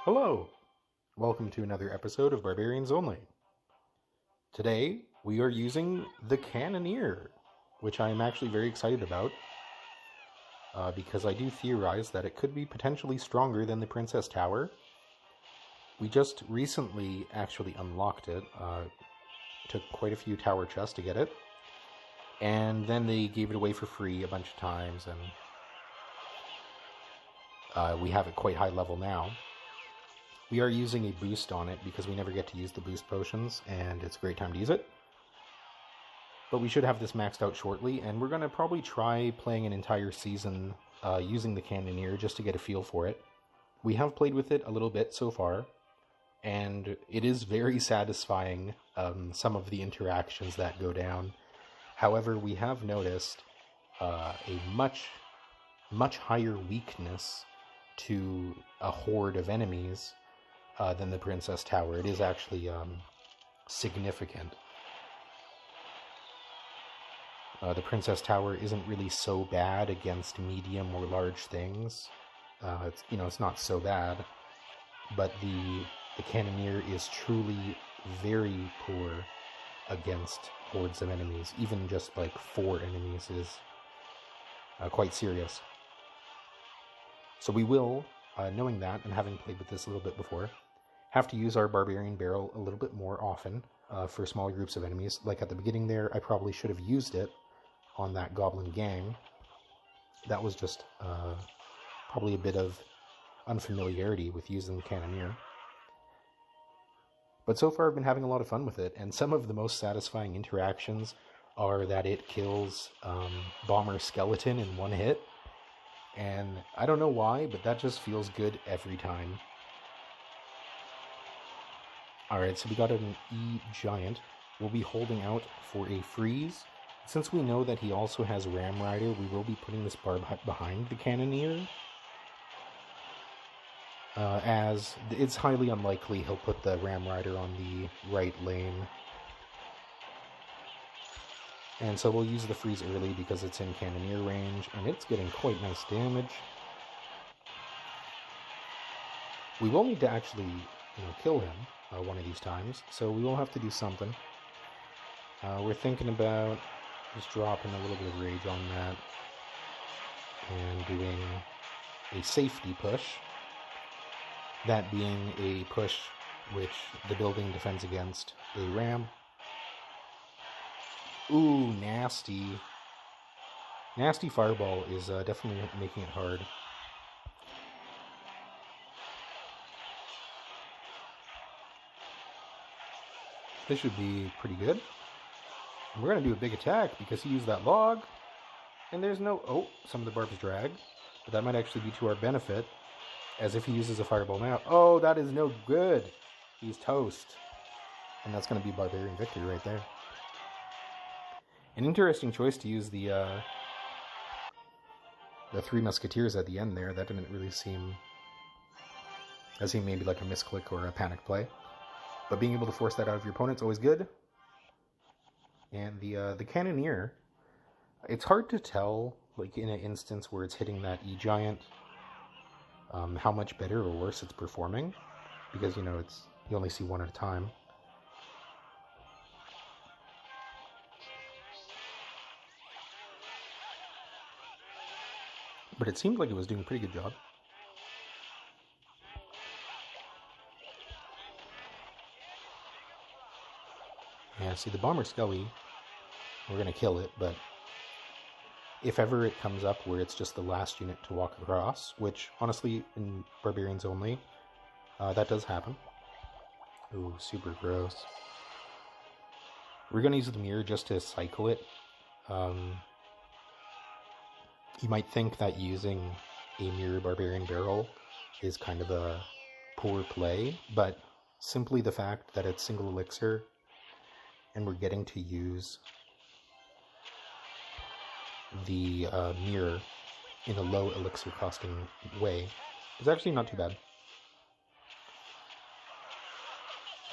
Hello! Welcome to another episode of Barbarians Only. Today, we are using the CANONEER, which I am actually very excited about, because I do theorize that it could be potentially stronger than the Princess Tower. We just recently actually unlocked it. Took quite a few tower chests to get it, and then they gave it away for free a bunch of times, and we have it quite high level now. We are using a boost on it because we never get to use the boost potions, and it's a great time to use it. But we should have this maxed out shortly, and we're going to probably try playing an entire season using the CANONEER just to get a feel for it. We have played with it a little bit so far, and it is very satisfying, some of the interactions that go down. However, we have noticed a much higher weakness to a horde of enemies than the Princess Tower. It is actually significant. The Princess Tower isn't really so bad against medium or large things. It's not so bad, but the CANONEER is truly very poor against hordes of enemies. Even just like 4 enemies is quite serious. So we will, knowing that and having played with this a little bit before, have to use our Barbarian barrel a little bit more often for smaller groups of enemies. Like at the beginning there, I probably should have used it on that goblin gang. That was just probably a bit of unfamiliarity with using the CANONEER. But so far I've been having a lot of fun with it, and some of the most satisfying interactions are that it kills Bomber Skeleton in one hit. And I don't know why, but that just feels good every time. Alright, so we got an E-Giant. We'll be holding out for a freeze. Since we know that he also has Ram Rider, we will be putting this Barb behind the CANONEER. As it's highly unlikely he'll put the Ram Rider on the right lane. And so we'll use the freeze early because it's in CANONEER range, and it's getting quite nice damage. We will need to actually, kill him one of these times, so we will have to do something. We're thinking about just dropping a little bit of rage on that and doing a safety push. That being a push which the building defends against a ram. Ooh, nasty. Nasty Fireball is definitely making it hard. This should be pretty good. We're going to do a big attack because he used that log. And there's no... Oh, some of the barbs drag. But that might actually be to our benefit. As if he uses a Fireball now. Oh, that is no good. He's toast. And that's going to be Barbarian victory right there. An interesting choice to use the 3 Musketeers at the end there. That didn't really seem... That seemed maybe like a misclick or a panic play. But being able to force that out of your opponent's always good. And the CANONEER, it's hard to tell, like in an instance where it's hitting that E-Giant, how much better or worse it's performing. Because, you only see one at a time. But it seemed like it was doing a pretty good job. Yeah, see, the Bomber Skelly, we're going to kill it, but if ever it comes up where it's just the last unit to walk across, which, honestly, in Barbarians only, that does happen. Ooh, super gross. We're going to use the mirror just to cycle it. You might think that using a mirror Barbarian barrel is kind of a poor play, but simply the fact that it's single elixir and we're getting to use the mirror in a low elixir costing way is actually not too bad.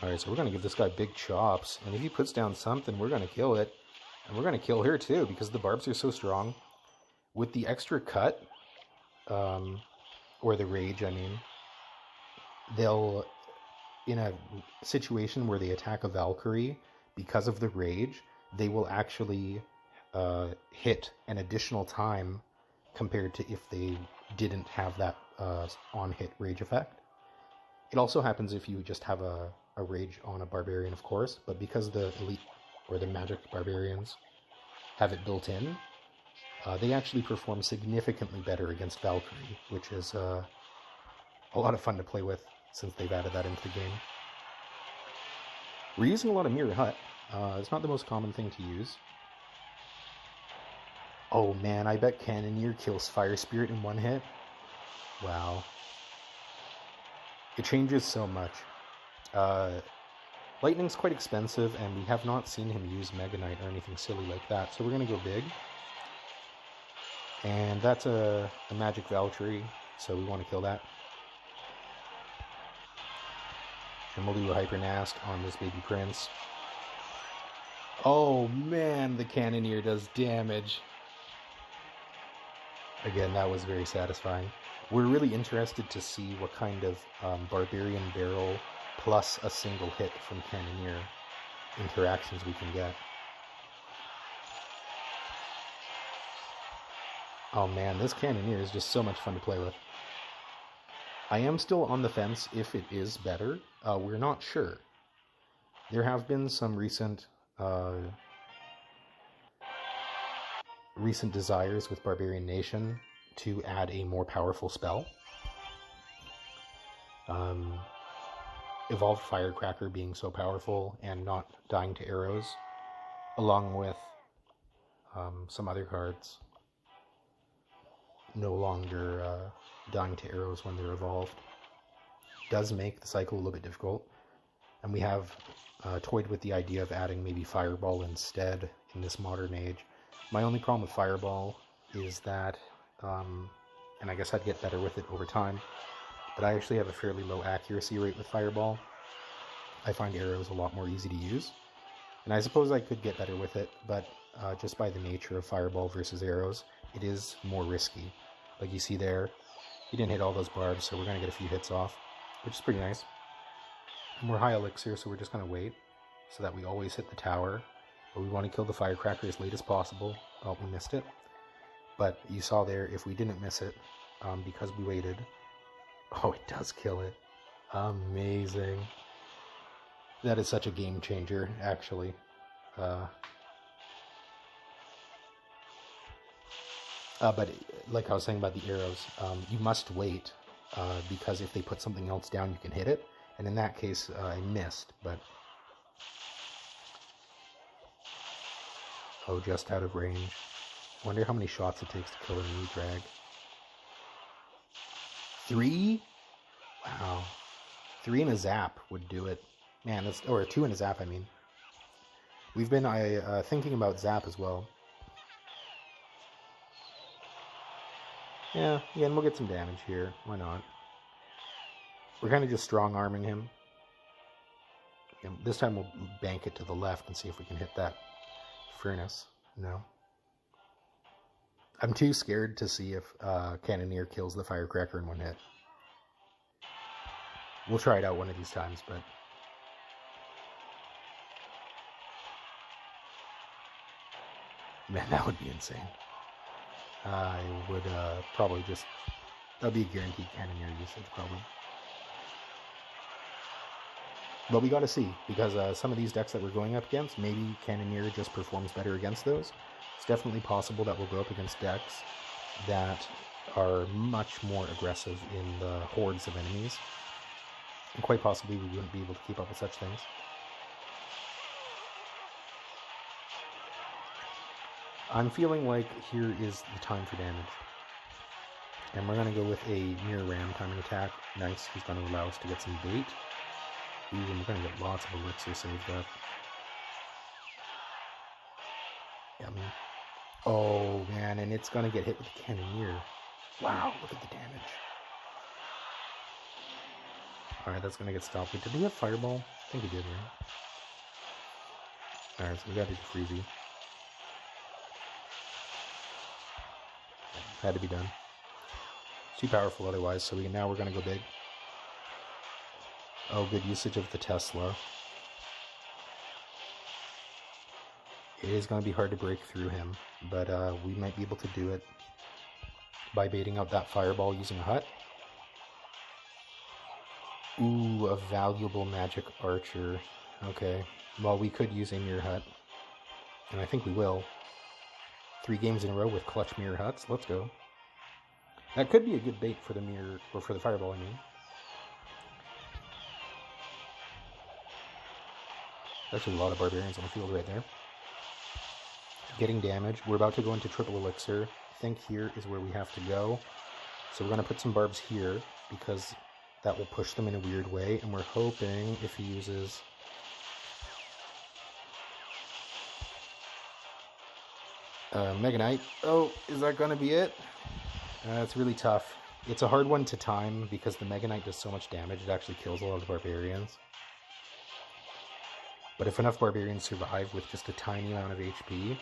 Alright, so we're going to give this guy big chops, and if he puts down something, we're going to kill it. And we're going to kill her too, because the barbs are so strong. With the extra cut, or the rage, I mean, they'll, in a situation where they attack a Valkyrie, because of the rage, they will actually hit an additional time compared to if they didn't have that on-hit rage effect. It also happens if you just have a rage on a Barbarian, of course, but because the elite or the magic Barbarians have it built in, they actually perform significantly better against Valkyrie, which is a lot of fun to play with since they've added that into the game. We're using a lot of Mirror Hut. It's not the most common thing to use. Oh man, I bet Cannoneer kills Fire Spirit in one hit. Wow. It changes so much. Lightning's quite expensive, and we have not seen him use Mega Knight or anything silly like that, so we're going to go big. And that's a Magic Valkyrie, so we want to kill that. And we'll do a Hyper Nast on this baby prince. Oh man, the Cannoneer does damage. Again, that was very satisfying. We're really interested to see what kind of Barbarian barrel plus a single hit from Cannoneer interactions we can get. Oh man, this Cannoneer is just so much fun to play with. I am still on the fence if it is better. We're not sure. There have been some recent desires with Barbarian Nation to add a more powerful spell. Evolved Firecracker being so powerful and not dying to arrows, along with some other cards no longer dying to arrows when they're evolved, does make the cycle a little bit difficult. And we have toyed with the idea of adding maybe Fireball instead in this modern age. My only problem with Fireball is that, and I guess I'd get better with it over time, but I actually have a fairly low accuracy rate with Fireball. I find arrows a lot more easy to use, and I suppose I could get better with it, but just by the nature of Fireball versus arrows, it is more risky. Like you see there, he didn't hit all those barbs, so we're going to get a few hits off, which is pretty nice. And we're high elixir, so we're just going to wait so that we always hit the tower. But we want to kill the Firecracker as late as possible. Oh, we missed it. But you saw there, if we didn't miss it, because we waited, oh, it does kill it. Amazing. That is such a game changer, actually. But like I was saying about the arrows, you must wait, because if they put something else down, you can hit it. And in that case, I missed, but... Oh, just out of range. Wonder how many shots it takes to kill a new drag. 3? Wow. 3 and a zap would do it. Man, that's... Or 2 and a zap, I mean. We've been thinking about zap as well. Yeah, again, we'll get some damage here. Why not? We're kind of just strong-arming him. And this time we'll bank it to the left and see if we can hit that furnace. No. I'm too scared to see if Cannoneer kills the Firecracker in one hit. We'll try it out one of these times, but... Man, that would be insane. I would probably just... That would be a guaranteed Cannoneer usage, probably. But we gotta see, because some of these decks that we're going up against, maybe Cannoneer just performs better against those. It's definitely possible that we'll go up against decks that are much more aggressive in the hordes of enemies. And quite possibly we wouldn't be able to keep up with such things. I'm feeling like here is the time for damage. And we're going to go with a Mirror Ram timing attack. Nice, he's going to allow us to get some bait. Ooh, and we're going to get lots of elixir saved up. Yummy. Oh, man, and it's going to get hit with the Cannoneer. Wow, look at the damage. Alright, that's going to get stopped. Wait, did we have Fireball? I think we did, right? Alright, so we got to do Freezy. Had to be done. Too powerful otherwise, so now we're going to go big. Oh, good usage of the Tesla. It is going to be hard to break through him, but we might be able to do it by baiting out that fireball using a hut. Ooh, a valuable magic archer. Okay, well, we could use a mirror hut, and I think we will. 3 games in a row with clutch mirror huts. Let's go. That could be a good bait for the mirror, or for the fireball, I mean. Actually, a lot of barbarians on the field right there. Getting damage. We're about to go into triple elixir. I think here is where we have to go. So we're going to put some barbs here, because that will push them in a weird way, and we're hoping if he uses... Mega Knight. Oh, is that going to be it? It's really tough. It's a hard one to time, because the Mega Knight does so much damage, it actually kills a lot of the barbarians. But if enough barbarians survive with just a tiny amount of HP...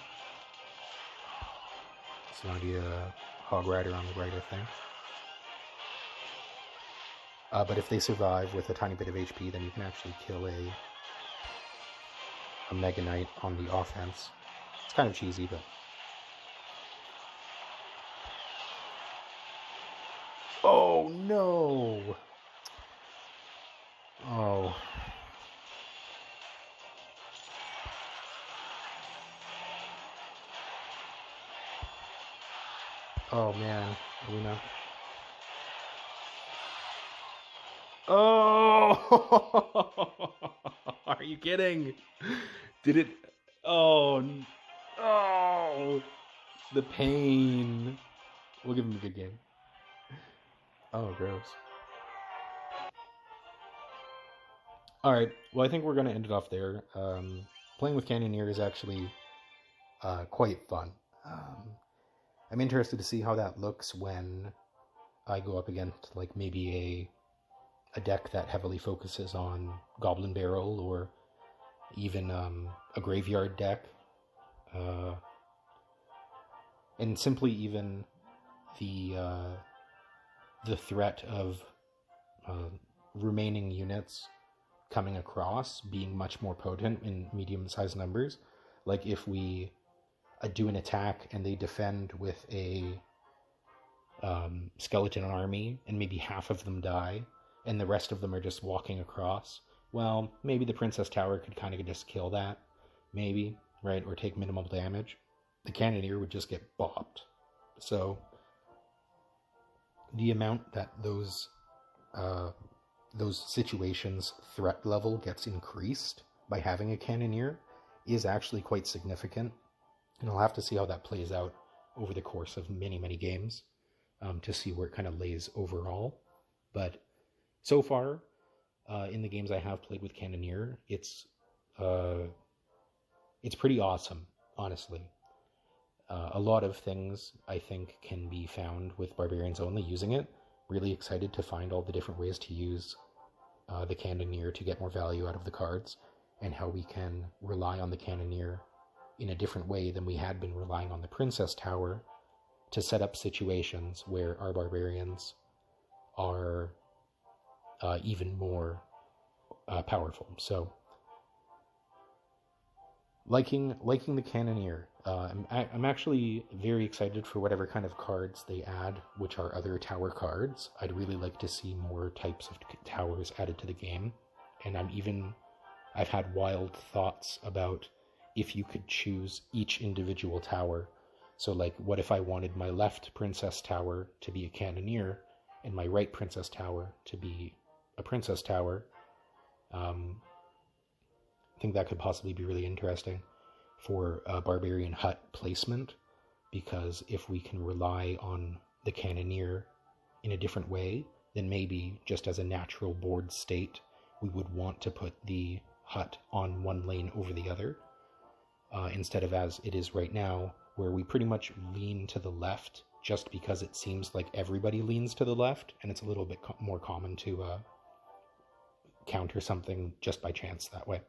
It's going to be a Hog Rider on the right, I think. But if they survive with a tiny bit of HP, then you can actually kill a Mega Knight on the offense. It's kind of cheesy, but... Oh, no! Oh. Oh, man. Are we not... Oh! Are you kidding? Did it... Oh. Oh! The pain. We'll give him a good game. Oh, gross. Alright, well, I think we're going to end it off there. Playing with Cannoneer is actually quite fun. I'm interested to see how that looks when I go up against, like, maybe a deck that heavily focuses on Goblin Barrel, or even a Graveyard deck. And simply even the threat of remaining units coming across being much more potent in medium-sized numbers. Like if we do an attack and they defend with a skeleton army and maybe half of them die and the rest of them are just walking across, well, maybe the Princess Tower could kind of just kill that, maybe, right, or take minimal damage. The Cannoneer would just get bopped. So the amount that those situations' threat level gets increased by having a Cannoneer is actually quite significant. And I'll have to see how that plays out over the course of many, many games to see where it kind of lays overall. But so far, in the games I have played with Cannoneer, it's pretty awesome, honestly. A lot of things, I think, can be found with Barbarians only using it. Really excited to find all the different ways to use the Cannoneer to get more value out of the cards, and how we can rely on the Cannoneer in a different way than we had been relying on the Princess Tower to set up situations where our Barbarians are even more powerful. So, liking the Cannoneer. I'm actually very excited for whatever kind of cards they add, which are other tower cards. I'd really like to see more types of towers added to the game. And I've had wild thoughts about if you could choose each individual tower. So, like, what if I wanted my left Princess Tower to be a Cannoneer, and my right Princess Tower to be a Princess Tower? I think that could possibly be really interesting for a Barbarian hut placement, because if we can rely on the Cannoneer in a different way, then maybe just as a natural board state, we would want to put the hut on one lane over the other, instead of as it is right now, where we pretty much lean to the left just because it seems like everybody leans to the left, and it's a little bit more common to counter something just by chance that way.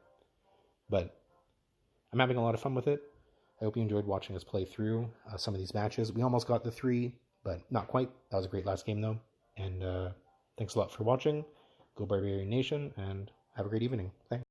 But I'm having a lot of fun with it. I hope you enjoyed watching us play through some of these matches. We almost got the 3, but not quite. That was a great last game, though. And thanks a lot for watching. Go Barbarian Nation, and have a great evening. Thanks.